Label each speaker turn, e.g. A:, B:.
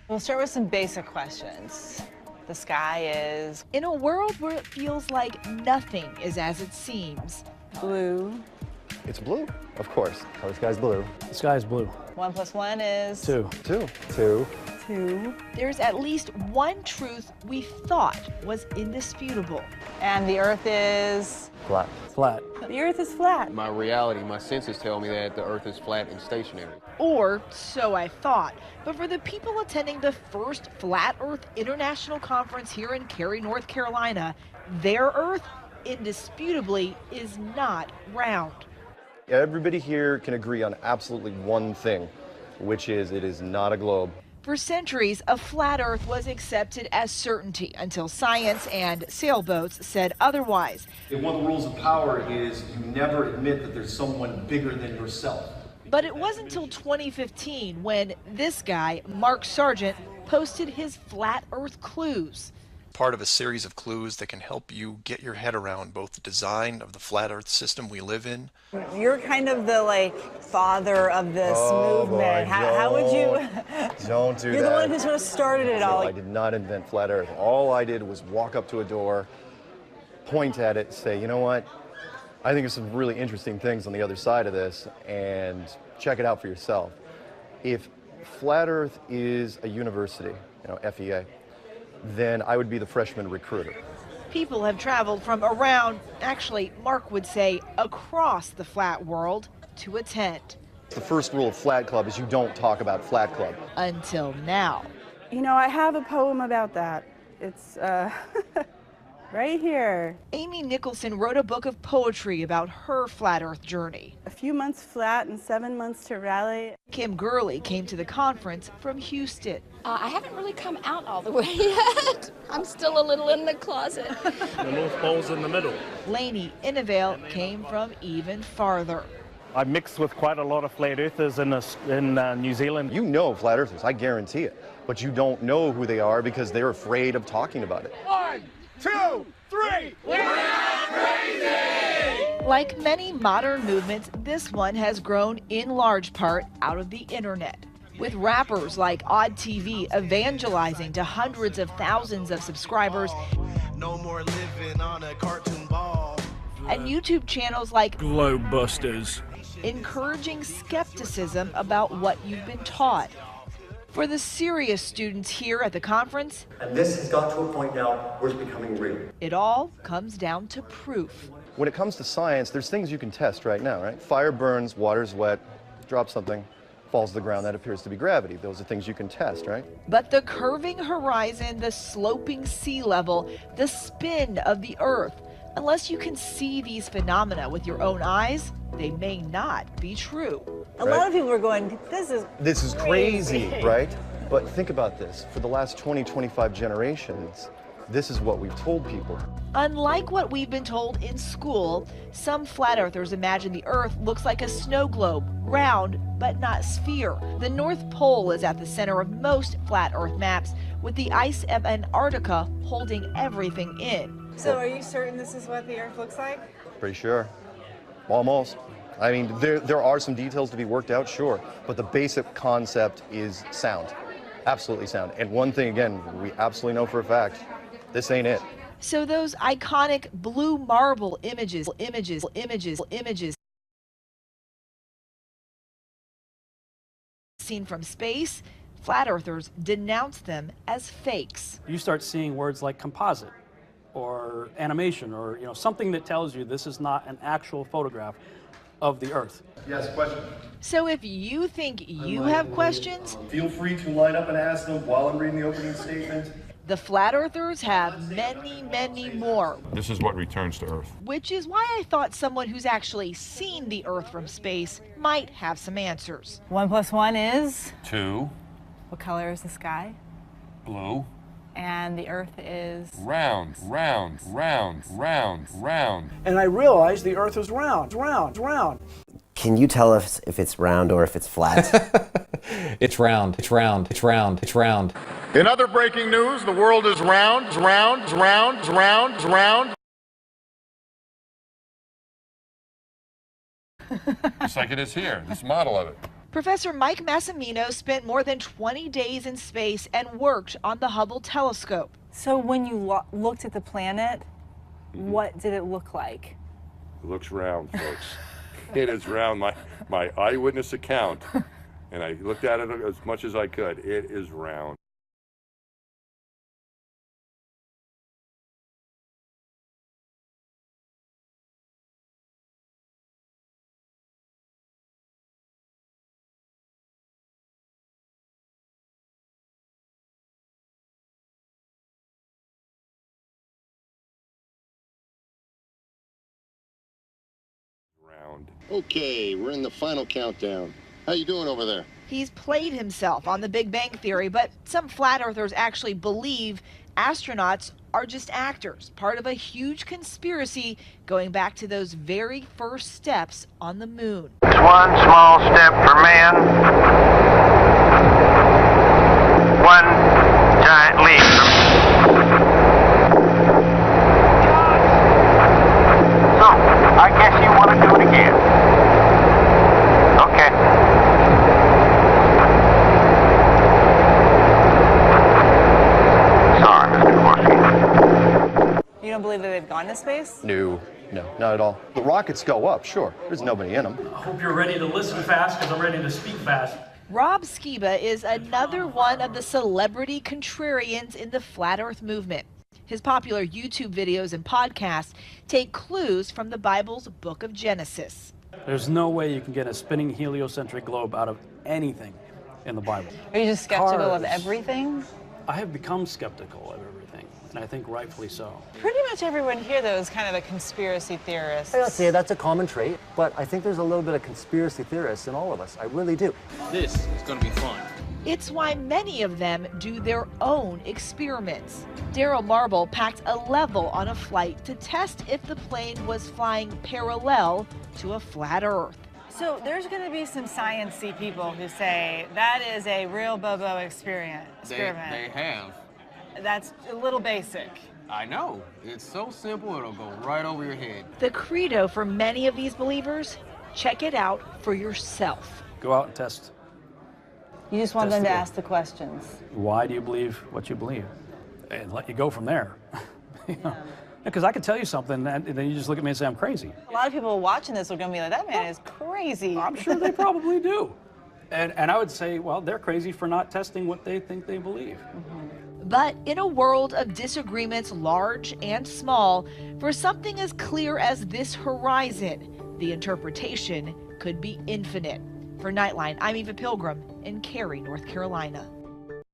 A: We'll start with some basic questions. The sky is...
B: In a world where it feels like nothing is as it seems.
A: Blue.
C: It's blue, of course. Oh, the sky's blue.
D: The sky is blue.
A: 1 + 1 is...
D: 2.
C: 2. 2.
B: 2. There's at least one truth we thought was indisputable.
A: And the Earth is...
C: Flat.
D: Flat.
B: The Earth is flat.
E: My reality, my senses tell me that the Earth is flat and stationary.
B: Or so I thought. But for the people attending the first Flat Earth International Conference here in Cary, North Carolina, their Earth indisputably is not round.
C: Everybody here can agree on absolutely one thing, which is it is not a globe.
B: For centuries, a flat Earth was accepted as certainty until science and sailboats said otherwise.
F: One of the rules of power is you never admit that there's someone bigger than yourself.
B: But it wasn't until 2015 when this guy, Mark Sargent, posted his flat Earth clues.
G: Part of a series of clues that can help you get your head around both the design of the flat Earth system we live in.
A: You're kind of the, father of this movement.
C: Boy,
A: how would you...
C: Don't do that.
A: You're the one who sort of started it all.
C: I did not invent flat Earth. All I did was walk up to a door, point at it, say, you know what? I think there's some really interesting things on the other side of this, and check it out for yourself. If flat Earth is a university, FEA, then I would be the freshman recruiter.
B: People have traveled from around, actually, Mark would say, across the flat world to attend.
C: The first rule of Flat Club is you don't talk about Flat Club.
B: Until now.
H: I have a poem about that. It's right here.
B: Amy Nicholson wrote a book of poetry about her flat Earth journey.
H: A few months flat and 7 months to rally.
B: Kim Gurley came to the conference from Houston.
I: I haven't really come out all the way yet. I'm still a little in the closet.
D: The North Pole's in the middle.
B: Lainey Innevale came from even farther.
D: I mixed with quite a lot of flat earthers in New Zealand.
C: You know Flat Earthers, I guarantee it. But you don't know who they are because they're afraid of talking about it.
F: 1, 2, 3. We're not crazy!
B: Like many modern movements, this one has grown in large part out of the internet. With rappers like Odd TV evangelizing to hundreds of thousands of subscribers.
J: No more living on a cartoon ball.
B: And YouTube channels like
D: Globebusters,
B: encouraging skepticism about what you've been taught. For the serious students here at the conference,
F: And this has got to a point now where it's becoming real.
B: it all comes down to proof.
C: When it comes to science, there's things you can test right now, right? Fire burns, water's wet, drop something, falls to the ground, that appears to be gravity. Those are things you can test, right?
B: But the curving horizon, the sloping sea level, the spin of the Earth, unless you can see these phenomena with your own eyes, they may not be true.
A: A lot of people are going, this is
C: crazy, right? But think about this. For the last 20, 25 generations, this is what we've told people.
B: Unlike what we've been told in school, some flat earthers imagine the Earth looks like a snow globe, round but not sphere. The North Pole is at the center of most flat Earth maps, with the ice of Antarctica holding everything in.
A: So are you certain this is what the Earth looks like?
C: Pretty sure. Almost. I mean, there are some details to be worked out, sure, but the basic concept is sound. Absolutely sound. And one thing, again, we absolutely know for a fact, this ain't it.
B: So those iconic blue marble images seen from space, flat earthers denounce them as fakes.
D: You start seeing words like composite or animation or something that tells you this is not an actual photograph of the Earth.
F: Yes, question.
B: So if you think you have questions,
F: Feel free to line up and ask them while I'm reading the opening statement.
B: the flat earthers have many, many more.
K: This is what returns to Earth.
B: Which is why I thought someone who's actually seen the Earth from space might have some answers.
A: 1 + 1 is?
K: 2.
A: What color is the sky?
K: Blue.
A: And the Earth is?
K: Round, round, round, round, round.
D: And I realized the Earth is round.
L: Can you tell us if it's round or if it's flat?
M: It's round. It's round. It's round. It's round.
J: In other breaking news, the world is round.
K: Just like it is here, this model of it.
B: Professor Mike Massimino spent more than 20 days in space and worked on the Hubble telescope.
H: So when you looked at the planet, what did it look like?
K: It looks round, folks. It is round. My eyewitness account, and I looked at it as much as I could. It is round.
N: Okay, we're in the final countdown. How you doing over there?
B: He's played himself on the Big Bang Theory, but some flat earthers actually believe astronauts are just actors, part of a huge conspiracy going back to those very first steps on the moon.
O: It's one small step for man, one giant leap So, I guess you want to do it again. Okay. Sorry, Mr. Corsi.
A: You don't believe that they've gone to space?
C: No, not at all. The rockets go up, sure. There's nobody in them.
D: I hope you're ready to listen fast because I'm ready to speak fast.
B: Rob Skiba is another one of the celebrity contrarians in the flat earth movement. His popular YouTube videos and podcasts take clues from the Bible's book of Genesis.
D: There's no way you can get a spinning heliocentric globe out of anything in the Bible.
A: Are you just skeptical of
D: Cars.
A: everything?
D: I have become skeptical of everything, and I think rightfully so.
A: Pretty much everyone here, though, is kind of a conspiracy theorist.
P: I gotta say, that's a common trait, but I think there's a little bit of conspiracy theorists in all of us. I really do.
E: This is gonna be fun.
B: It's why many of them do their own experiments. Daryl Marble packed a level on a flight to test if the plane was flying parallel to a flat Earth.
A: So there's going to be some sciencey people who say that is a real Bobo experiment.
E: They have.
A: That's a little basic.
E: I know. It's so simple, it'll go right over your head.
B: The credo for many of these believers, check it out for yourself.
D: Go out and test.
A: You just want them to ask the questions.
D: Why do you believe what you believe? And let you go from there. Because I could tell you something, and then you just look at me and say I'm crazy.
A: A lot of people watching this are going to be like, that man is crazy.
D: I'm sure they probably do. And I would say, well, they're crazy for not testing what they think they believe.
B: But in a world of disagreements large and small, for something as clear as this horizon, the interpretation could be infinite. For Nightline, I'm Eva Pilgrim in Cary, North Carolina.